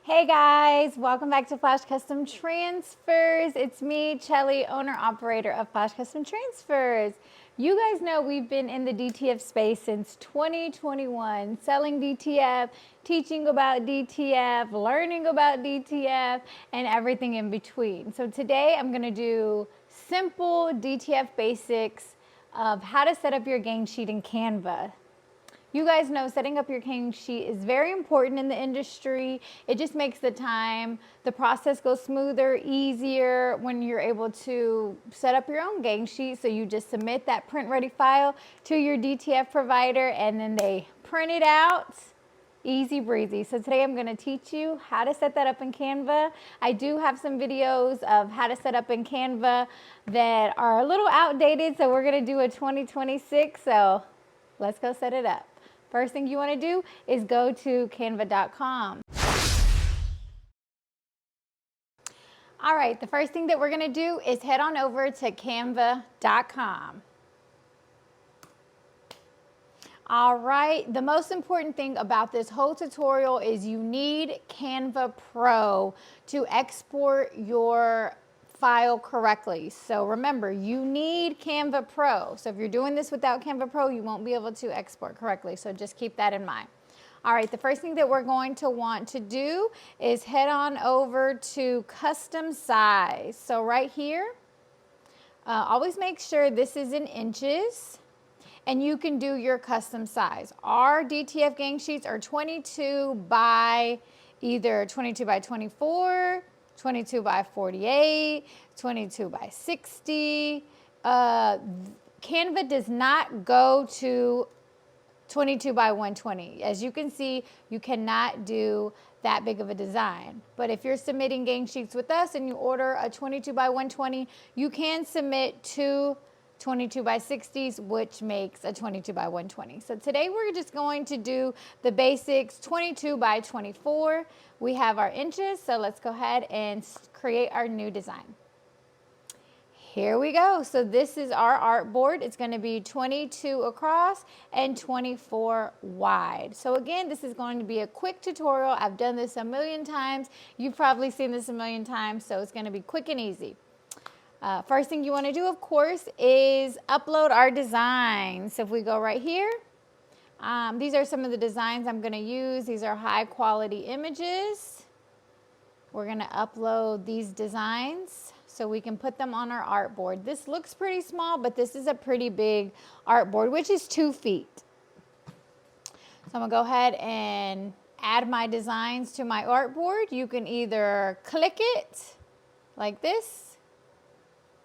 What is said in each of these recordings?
Hey guys, welcome back to Flash Custom Transfers. It's me, Chelly, owner operator of Flash Custom Transfers. You guys know we've been in the DTF space since 2021, selling DTF, teaching about DTF, learning about DTF, and everything in between. So today I'm gonna do simple DTF basics of how to set up your gang sheet in Canva. You guys know setting up your gang sheet is very important in the industry. It just makes the process go smoother, easier when you're able to set up your own gang sheet. So you just submit that print ready file to your DTF provider and then they print it out. Easy breezy. So today I'm going to teach you how to set that up in Canva. I do have some videos of how to set up in Canva that are a little outdated. So we're going to do a 2026. So let's go set it up. First thing you want to do is go to canva.com. All right, the first thing that we're going to do is head on over to canva.com. All right, the most important thing about this whole tutorial is you need Canva Pro to export your file correctly. So remember, you need Canva Pro. So if you're doing this without Canva Pro, you won't be able to export correctly. So just keep that in mind. All right, the first thing that we're going to want to do is head on over to custom size. So right here, always make sure this is in inches and you can do your custom size. Our DTF gang sheets are 22 by either 22 by 24, 22 by 48, 22 by 60. Canva does not go to 22 by 120. As you can see, you cannot do that big of a design. But if you're submitting gang sheets with us and you order a 22 by 120, you can submit two 22 by 60s, which makes a 22 by 120. So today we're just going to do the basics, 22 by 24. We have our inches, so let's go ahead and create our new design. Here we go. So this is our artboard. It's going to be 22 across and 24 wide. So again, this is going to be a quick tutorial. I've done this a million times. You've probably seen this a million times, so it's going to be quick and easy. First thing you want to do, of course, is upload our designs. So if we go right here, these are some of the designs I'm going to use. These are high quality images. We're going to upload these designs so we can put them on our artboard. This looks pretty small, but this is a pretty big artboard, which is 2 feet. So I'm going to go ahead and add my designs to my artboard. You can either click it like this,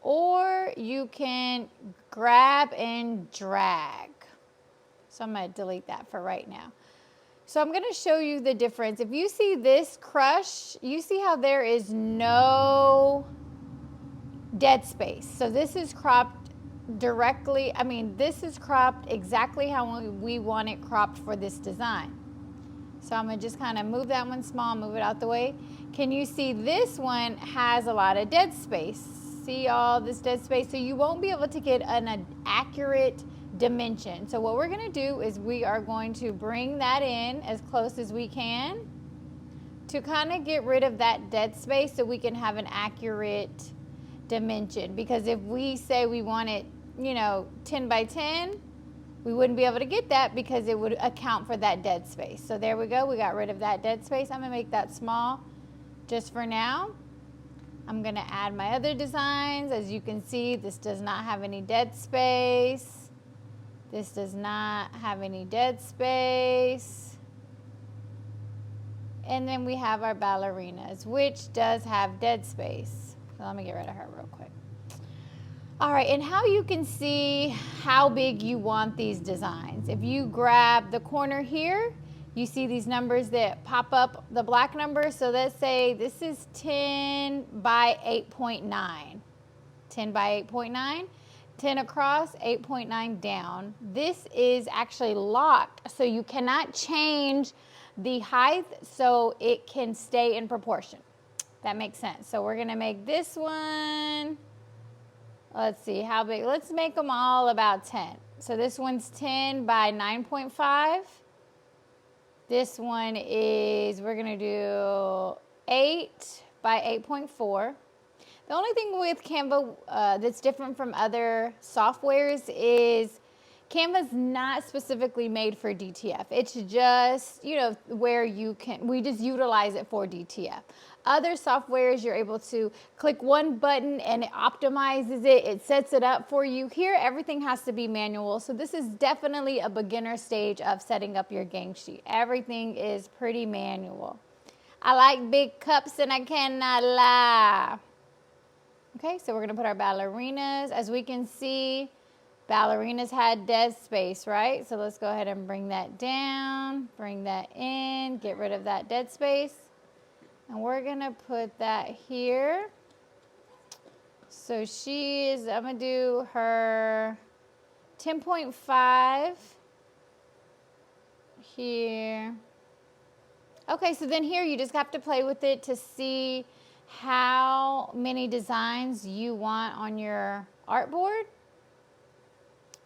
or you can grab and drag. So I'm going to delete that for right now. So I'm going to show you the difference. If you see this crush, you see how there is no dead space. So this is cropped directly, this is cropped exactly how we want it cropped for this design. So I'm going to just kind of move that one small, move it out the way. Can you see this one has a lot of dead space? See all this dead space? So you won't be able to get an accurate dimension. So what we're going to do is we are going to bring that in as close as we can to kind of get rid of that dead space so we can have an accurate dimension. Because if we say we want it, 10 by 10, we wouldn't be able to get that because it would account for that dead space. So there we go. We got rid of that dead space. I'm going to make that small just for now. I'm going to add my other designs. As you can see, this does not have any dead space. This does not have any dead space. And then we have our ballerinas, which does have dead space. So let me get rid of her real quick. All right, and how you can see how big you want these designs. If you grab the corner here, you see these numbers that pop up, the black numbers. So let's say this is 10 by 8.9. 10 by 8.9. 10 across, 8.9 down. This is actually locked, so you cannot change the height so it can stay in proportion. That makes sense. So we're going to make this one, let's see, how big? Let's make them all about 10. So this one's 10 by 9.5. This one is, we're gonna do 8 by 8.4. The only thing with Canva that's different from other softwares is Canva's not specifically made for DTF. It's just, you know, where we just utilize it for DTF. Other softwares, you're able to click one button and it optimizes it. It sets it up for you. Here, everything has to be manual. So this is definitely a beginner stage of setting up your gang sheet. Everything is pretty manual. I like big cups and I cannot lie. Okay, so we're gonna put our ballerinas. As we can see, ballerinas had dead space, right? So let's go ahead and bring that down, bring that in, get rid of that dead space. And we're gonna put that here. So I'm gonna do her 10.5 here. Okay, so then here you just have to play with it to see how many designs you want on your artboard.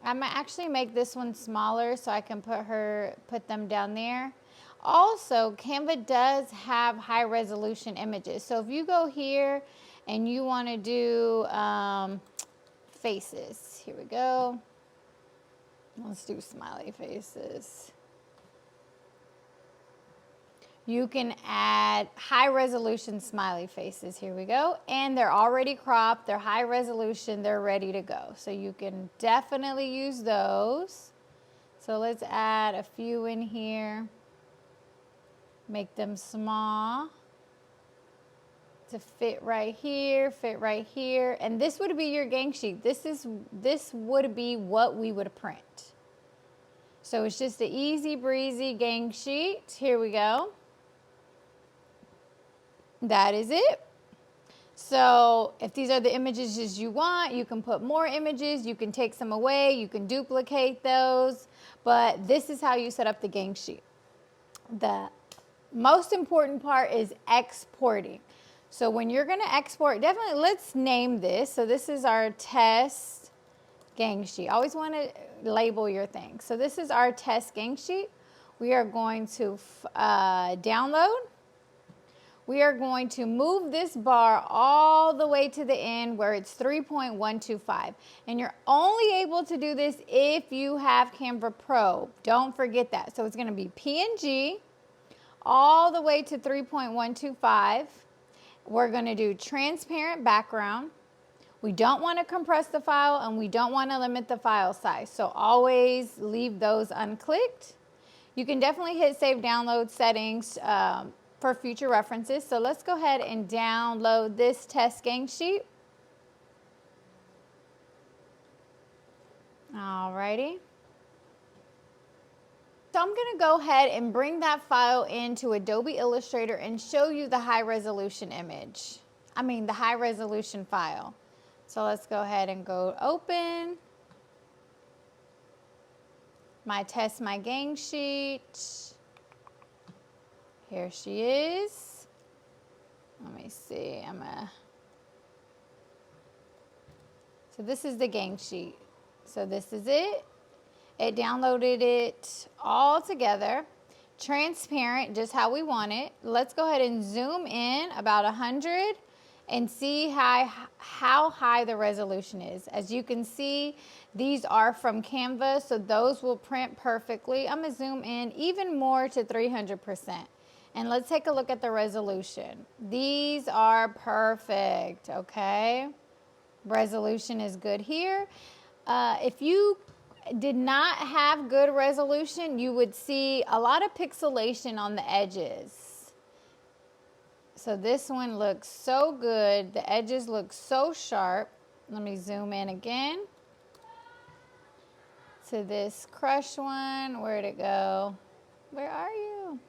I might actually make this one smaller so I can put them down there. Also, Canva does have high resolution images. So if you go here and you want to do faces, here we go. Let's do smiley faces. You can add high resolution smiley faces. Here we go. And they're already cropped. They're high resolution. They're ready to go. So you can definitely use those. So let's add a few in here. Make them small to fit right here, fit right here. And this would be your gang sheet. This would be what we would print. So it's just an easy breezy gang sheet. Here we go. That is it. So if these are the images you want, you can put more images, you can take some away, you can duplicate those, but this is how you set up the gang sheet. The most important part is exporting. So when you're gonna export, definitely let's name this. So this is our test gang sheet. Always wanna label your things. So this is our test gang sheet. We are going to download. We are going to move this bar all the way to the end where it's 3.125. And you're only able to do this if you have Canva Pro. Don't forget that. So it's going to be PNG all the way to 3.125. We're going to do transparent background. We don't want to compress the file and we don't want to limit the file size. So always leave those unclicked. You can definitely hit save download settings for future references. So let's go ahead and download this test gang sheet. Alrighty. So I'm going to go ahead and bring that file into Adobe Illustrator and show you the high resolution the high resolution file. So let's go ahead and go open my gang sheet. Here she is. Let me see. So this is the gang sheet. So this is it. It downloaded it all together. Transparent, just how we want it. Let's go ahead and zoom in about 100 and see how high the resolution is. As you can see, these are from Canva, so those will print perfectly. I'm gonna zoom in even more to 300%. And let's take a look at the resolution. These are perfect, okay? Resolution is good here. If you did not have good resolution, you would see a lot of pixelation on the edges. So this one looks so good. The edges look so sharp. Let me zoom in again to this crush one. Where'd it go? Where are you?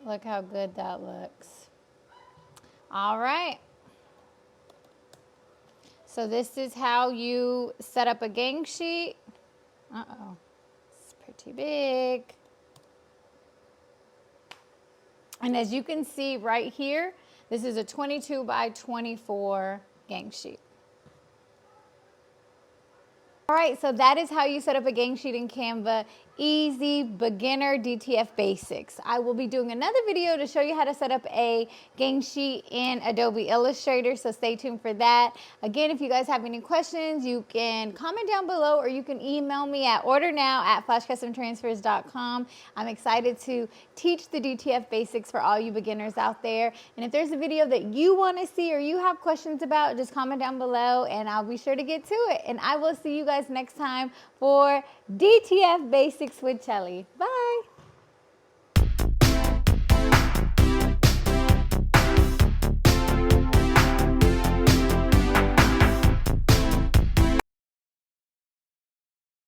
Look how good that looks. All right. So this is how you set up a gang sheet. Uh-oh, it's pretty big. And as you can see right here, this is a 22 by 24 gang sheet. All right, so that is how you set up a gang sheet in Canva. easy beginner DTF basics. I will be doing another video to show you how to set up a gang sheet in Adobe Illustrator, so stay tuned for that. Again, if you guys have any questions, you can comment down below or you can email me at ordernow@flashcustomtransfers.com. I'm excited to teach the DTF basics for all you beginners out there. And if there's a video that you want to see or you have questions about, just comment down below and I'll be sure to get to it. And I will see you guys next time for DTF Basics with Chelly. Bye.